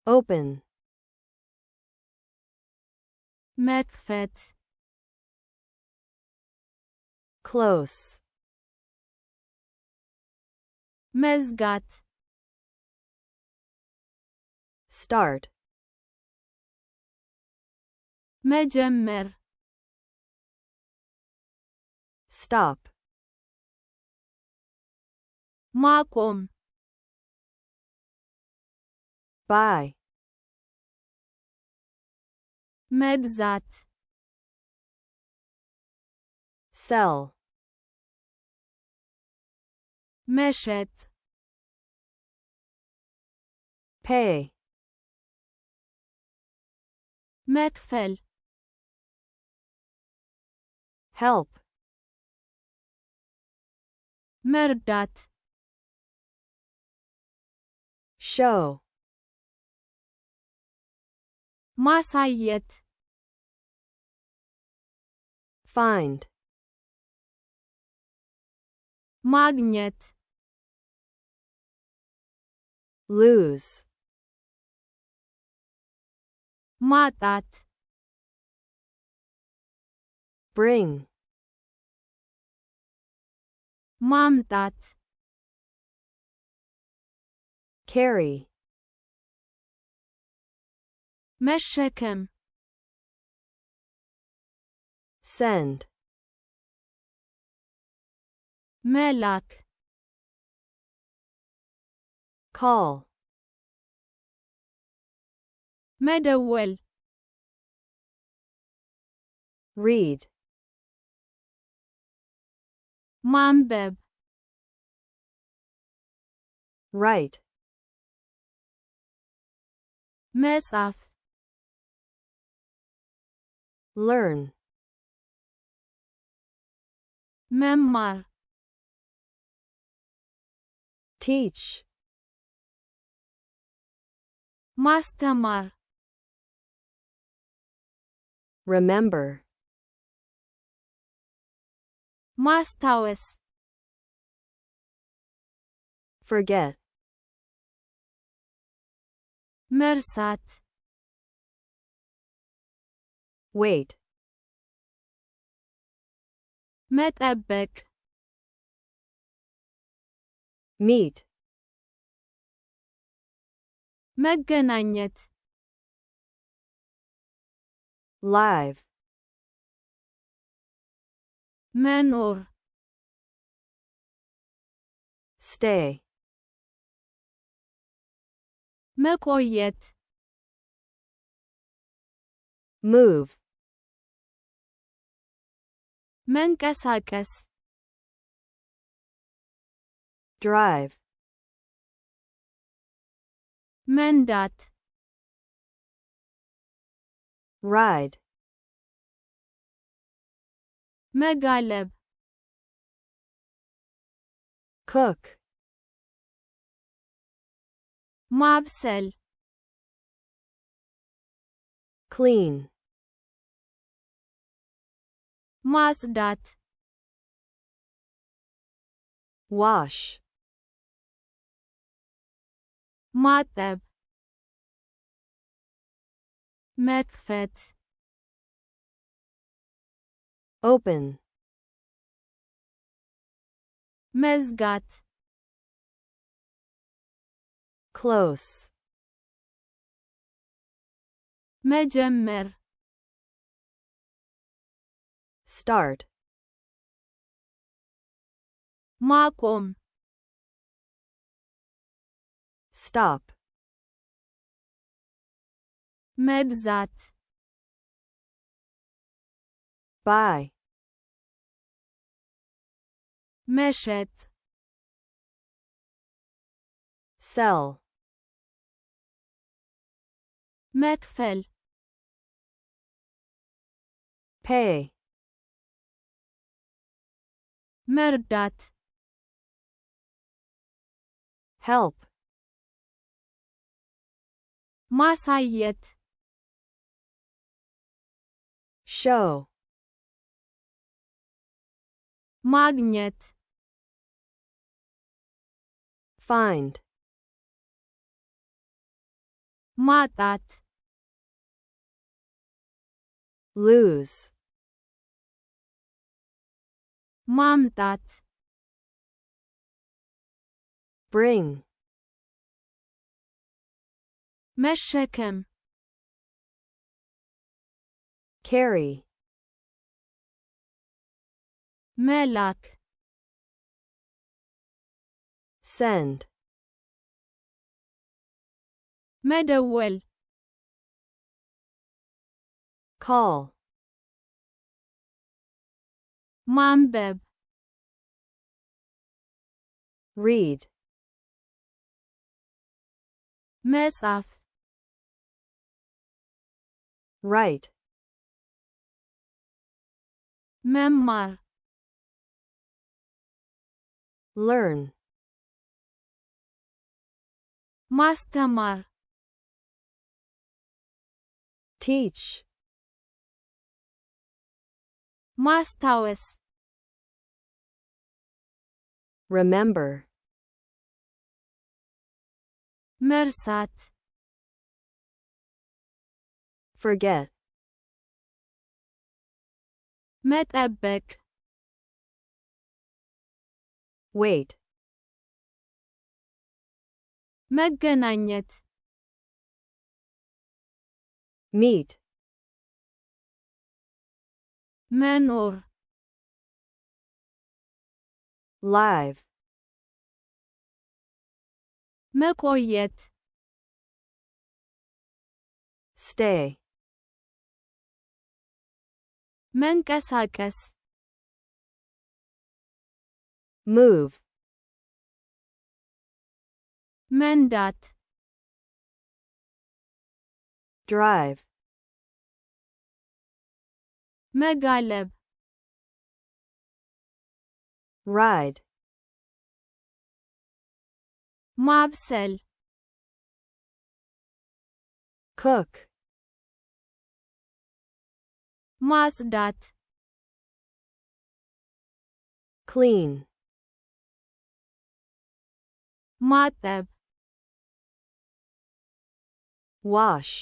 open, me-kfet, close, me-zgat, start, me-je-mer, stop, ma-kom, buy, me-gzat, sell, me-shet, pay, me-kfel, help, me-rdat, show, ማሳየት find, ማግኘት lose, ማጣት bring, ማምጣት carry, መሸከም send, መላክ call, መደወል read, ማንበብ write, መጻፍ learn, መማር teach, ማስተማር remember, ማስታወስ forget, መርሳት wait, መጠበቅ meet, መገናኘት live, መኖር stay, መቆየት move, መንቀሳቀስ drive, መንዳት ride, መጋለብ cook, ማብሰል clean, ማጽዳት wash, ማጠብ መክፈት open, መዝጋት close, መጀመር start, ማቆም stop, መግዛት buy, መሸጥ sell, መክፈል pay, መርዳት help, ማሳየት show, ማግኘት find, ማጣት lose, ማምጣት bring, መሸከም carry, መላክ send, መደወል call, ማንበብ read, መጻፍ write, መማር learn, ማስተማር teach, ማስታወስ remember, መርሳት forget, መጠበቅ wait, መገናኘት meet, መኖር live, መቆየት stay, መንቀሳቀስ move, መንዳት drive, መጋለብ ride, ማብሰል cook, ማጽዳት clean, ማጠብ wash,